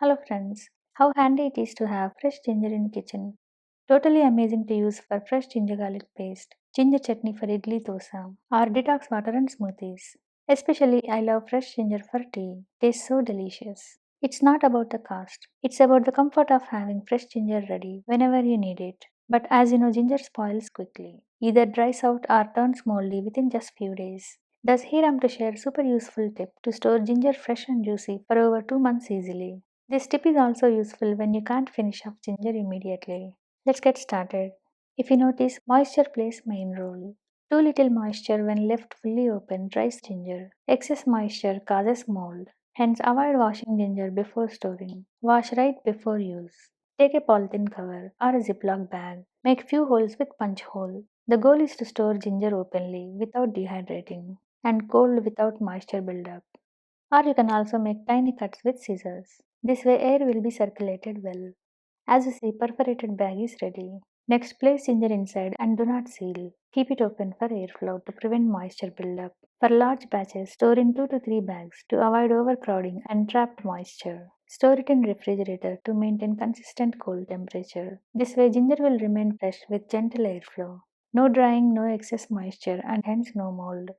Hello friends, how handy it is to have fresh ginger in kitchen. Totally amazing to use for fresh ginger garlic paste, ginger chutney for idli dosa, or detox water and smoothies. Especially I love fresh ginger for tea. Tastes so delicious. It's not about the cost. It's about the comfort of having fresh ginger ready whenever you need it. But as you know, ginger spoils quickly. Either dries out or turns moldy within just few days. Thus here I'm to share super useful tip to store ginger fresh and juicy for over 2 months easily. This tip is also useful when you can't finish off ginger immediately. Let's get started. If you notice, moisture plays main role. Too little moisture when left fully open dries ginger. Excess moisture causes mold. Hence avoid washing ginger before storing. Wash right before use. Take a polythene cover or a Ziploc bag. Make few holes with punch hole. The goal is to store ginger openly without dehydrating and cold without moisture buildup. Or you can also make tiny cuts with scissors. This way air will be circulated well. As you see, perforated bag is ready. Next, place ginger inside and do not seal. Keep it open for airflow to prevent moisture buildup. For large batches, store in 2 to 3 bags to avoid overcrowding and trapped moisture. Store it in refrigerator to maintain consistent cold temperature. This way ginger will remain fresh with gentle airflow. No drying, no excess moisture and hence no mold.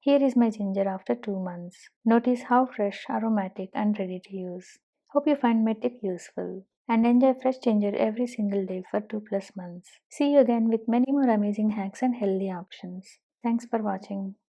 Here is my ginger after 2 months. Notice how fresh, aromatic and ready to use. Hope you find my tip useful and enjoy fresh ginger every single day for 2 plus months. See you again with many more amazing hacks and healthy options. Thanks for watching.